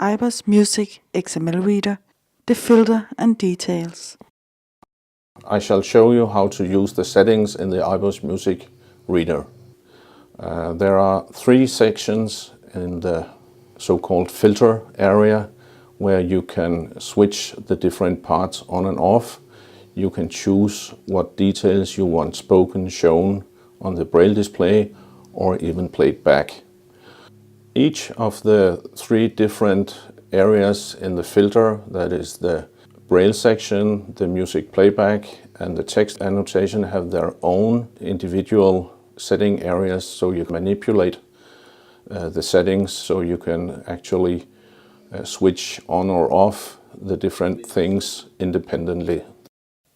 IBOS MusicxmL Reader, the filter and details. I shall show you how to use the settings in the IBOS Music Reader. There are three sections in the so-called filter area where you can switch the different parts on and off. You can choose what details you want spoken, shown on the Braille display, or even played back. Each of the three different areas in the filter, that is the Braille section, the music playback, and the text annotation, have their own individual setting areas, so you can manipulate the settings, so you can actually switch on or off the different things independently.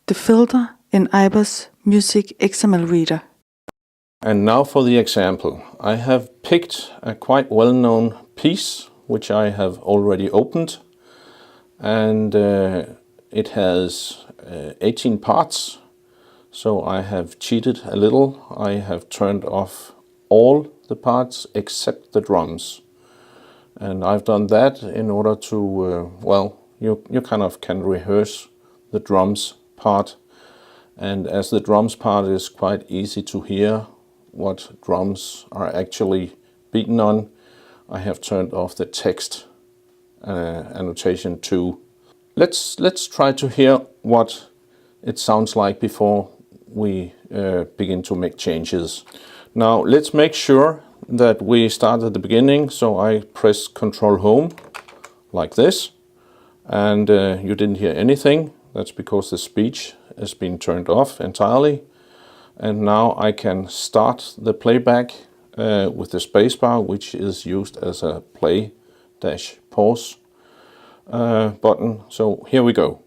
The filter in IBOS MusicxmL Reader. And now for the example. I have picked a quite well-known piece which I have already opened, and it has 18 parts, so I have cheated a little. I have turned off all the parts except the drums, and I've done that in order to you kind of can rehearse the drums part, and as the drums part is quite easy to hear what drums are actually beaten on, I have turned off the text annotation too. Let's try to hear what it sounds like before we begin to make changes. Now let's make sure that we start at the beginning, so I press Control Home like this, and you didn't hear anything. That's because the speech has been turned off entirely. And now I can start the playback with the spacebar, which is used as a play-pause button. So here we go.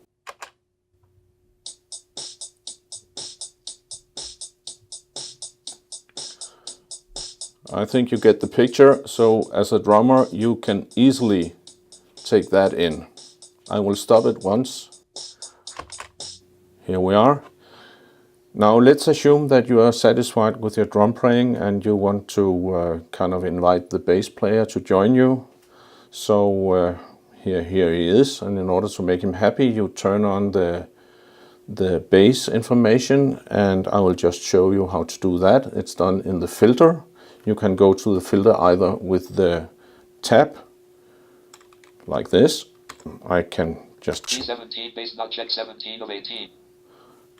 I think you get the picture. So as a drummer, you can easily take that in. I will stop it once. Here we are. Now let's assume that you are satisfied with your drum playing and you want to kind of invite the bass player to join you. So here he is, and in order to make him happy, you turn on the bass information, and I will just show you how to do that. It's done in the filter. You can go to the filter either with the tab like this. I can just P17 bass not check 17 of 18.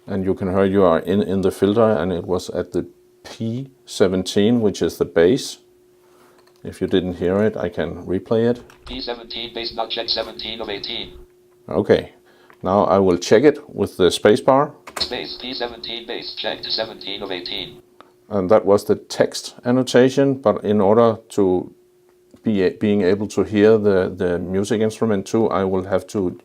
And you can hear you are in the filter, and it was at the P17, which is the bass. If you didn't hear it, I can replay it. P17 bass not check 17 of 18. Okay, now I will check it with the spacebar. Space P17 bass checked 17 of 18. And that was the text annotation, but in order to being able to hear the music instrument too, I will have to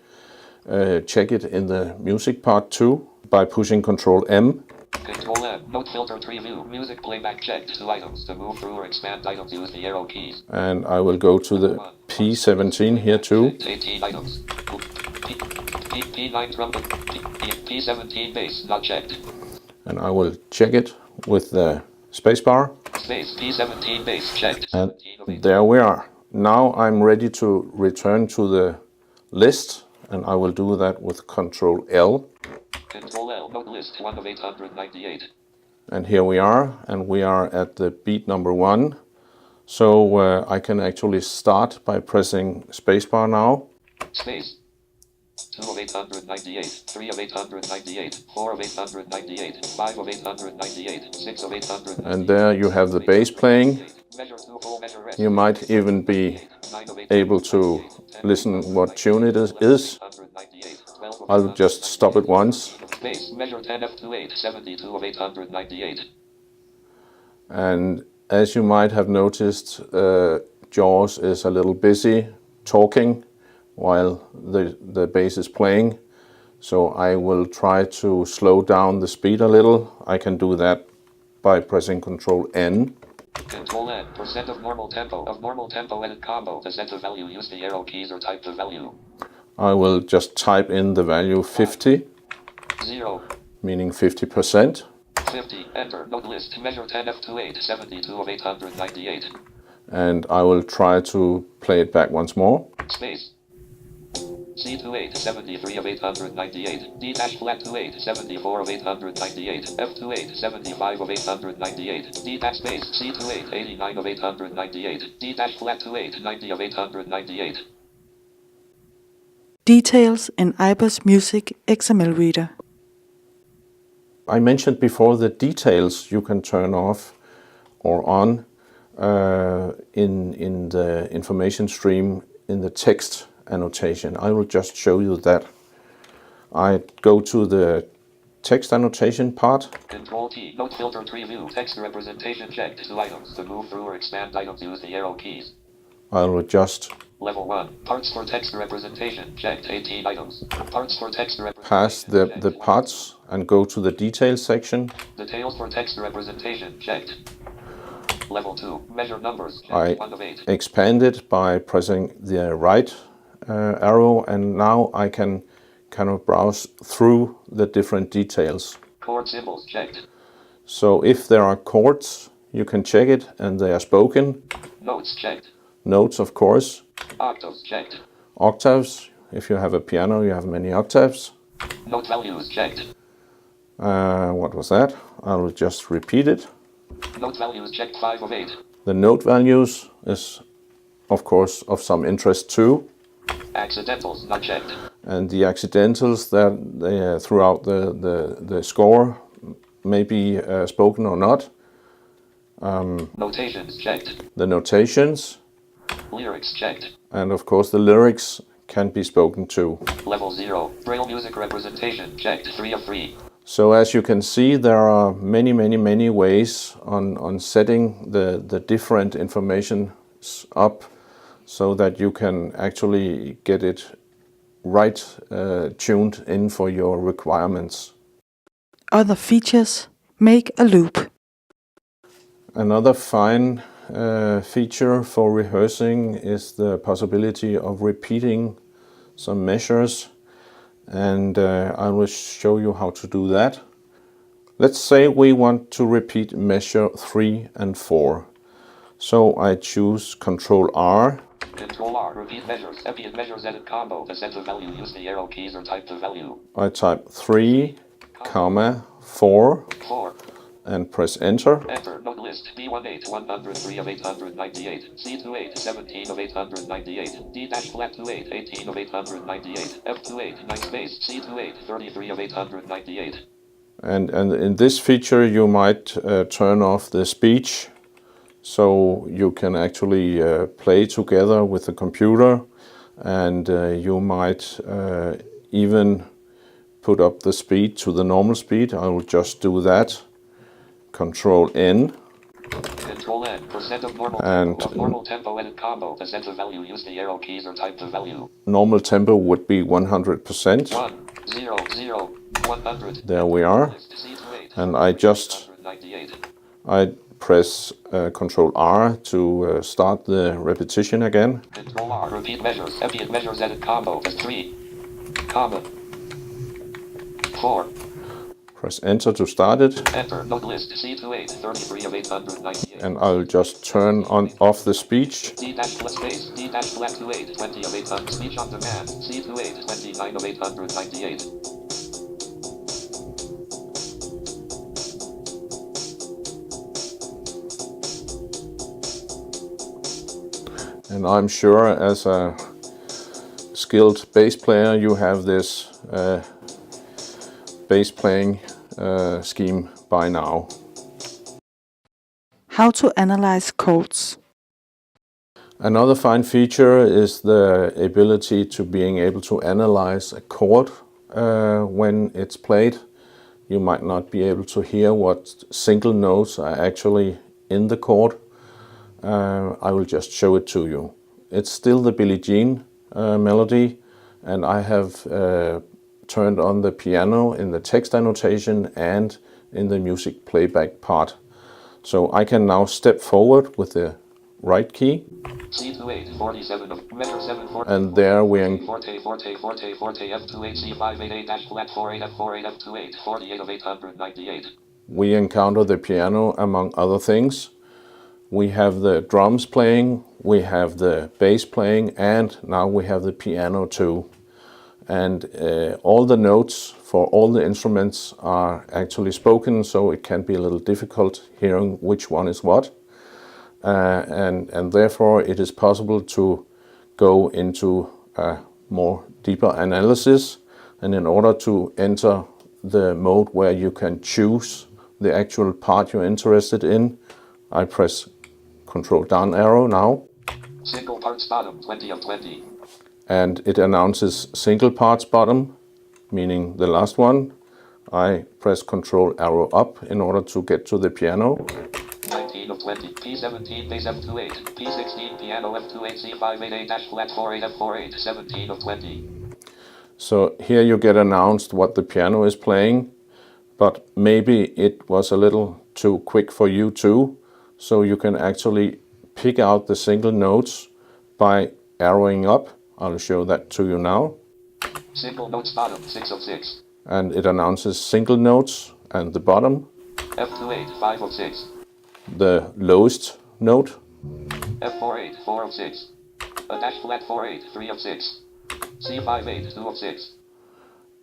check it in the music part too, by pushing Control M. Control M, note filter tree view, music playback checked 2 items. To move through or expand items, use the arrow keys. And I will go to the P17 here too. 18 items. P9 trumpet, P17 bass not checked. And I will check it with the spacebar. Space P17 bass checked. And there we are. Now I'm ready to return to the list, and I will do that with Control L. Control L, note list 1 of 898. And here we are, and we are at the beat number 1. So I can actually start by pressing spacebar now. Space. 2 of 898, 3 of 898, 4 of 898, 5 of 898, 6 of 898. And there you have the bass playing. You might even be able to listen what tune it is. I'll just stop it once. Bass, measure 10 F28, 72 of 898. And as you might have noticed, Jaws is a little busy talking while the bass is playing. So I will try to slow down the speed a little. I can do that by pressing Control N. Control N, percent of normal tempo edit combo, to set the value, use the arrow keys or type the value. I will just type in the value 50, 0, meaning 50%. 50, enter, note list, measure 10 F28, 72 of 898. And I will try to play it back once more. Space. C28, 73 of 898. D dash flat 28, 74 of 898. F28, 75 of 898. D dash space C28, 89 of 898. D dash flat 28, 90 of 898. Details in IBOS MusicxmL Reader. I mentioned before the details you can turn off or on in the information stream in the text annotation. I will just show you that. I go to the text annotation part. Control T, note filter tree view, text representation checked. 2 items. To move through or expand items, use the arrow keys. I will adjust. Level 1, parts for text representation checked. 18 items. Parts for text representation. Pass the parts and go to the details section. Details for text representation checked. Level 2, measure numbers checked. I 1 of 8. expand it by pressing the right arrow, and now I can kind of browse through the different details. Chord symbols checked. So if there are chords, you can check it and they are spoken. Notes checked. Notes, of course. Octaves checked. Octaves, if you have a piano, you have many octaves. Note values checked. What was that? I will just repeat it. Note values checked. 5 of 8. The note values is, of course, of some interest too. Accidentals not checked. And the accidentals that they, throughout the score may be spoken or not. Notations checked. The notations. Lyrics checked. And of course the lyrics can be spoken too. Level 0, Braille music representation checked. 3 of 3. So as you can see, there are many ways on setting the different information up so that you can actually get it right tuned in for your requirements. Other features. Make a loop. Another fine feature for rehearsing is the possibility of repeating some measures, and I will show you how to do that. Let's say we want to repeat measure 3 and 4. So I choose Control R. Control R, repeat measures. Repeat measures edit combo. To set the value, use the arrow keys or type the value. I type 3, 4, 4. and press enter. Enter. Note list. D18, 103 of 898. C28, 17 of 898. D dash flat 28, 18 of 898. F28, 9 space. C28, 33 of 898. And in this feature you might turn off the speech, so you can actually play together with the computer, and you might even put up the speed to the normal speed. I will just do that. Control N. Control N. Percent of normal and tempo. Normal tempo edit combo. To set the value, use the arrow keys or type the value. Normal tempo would be 100%. 1, 0, 0, 100. There we are. And I press Control R to start the repetition again. Control R. Repeat measures. Repeat measures edit combo. 3, 4. Press Enter to start it. Enter. Note list. C28, 33 of 898. And I'll just turn off the speech. D dash flat space. D dash flat 28, 20 of 800. Speech on demand. C28, 29 of 898. And I'm sure as a skilled bass player you have this bass playing scheme by now. How to analyze chords. Another fine feature is the ability to being able to analyze a chord when it's played. You might not be able to hear what single notes are actually in the chord. I will just show it to you. It's still the Billie Jean melody, and I have turned on the piano in the text annotation and in the music playback part. So I can now step forward with the right key. C28, 47 of measure 7, 4. And there we forte, forte, forte, forte, F28, C588 dash flat 48, F48, F28, 48 of 898. We encounter the piano among other things. we have the drums playing, we have the bass playing, and now we have the piano too. And all the notes for all the instruments are actually spoken, so it can be a little difficult hearing which one is what. And therefore it is possible to go into a more deeper analysis. And in order to enter the mode where you can choose the actual part you're interested in, I press Control down arrow now. Single parts bottom, 20 of 20. And it announces single parts bottom, meaning the last one. I press Control arrow up in order to get to the piano. 19 of 20, P17 bass F28, P16 piano F28 C588 dash flat 48 F48, 17 of 20. So here you get announced what the piano is playing, but maybe it was a little too quick for you too. So you can actually pick out the single notes by arrowing up. I'll show that to you now. Single notes bottom, 6 of 6. And it announces single notes and the bottom. F28, 5 of 6. The lowest note. F48, 4 of 6. A dash flat 48, 3 of 6. C58, 2 of 6.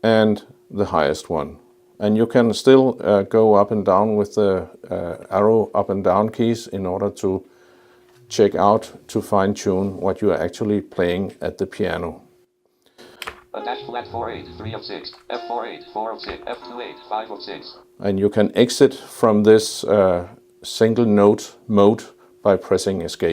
And the highest one. And you can still go up and down with the arrow up and down keys in order to check out, to fine tune what you are actually playing at the piano. A dash flat 48, 3 of 6. F48, 4 of 6. F28, 5 of 6. And you can exit from this single note mode by pressing escape.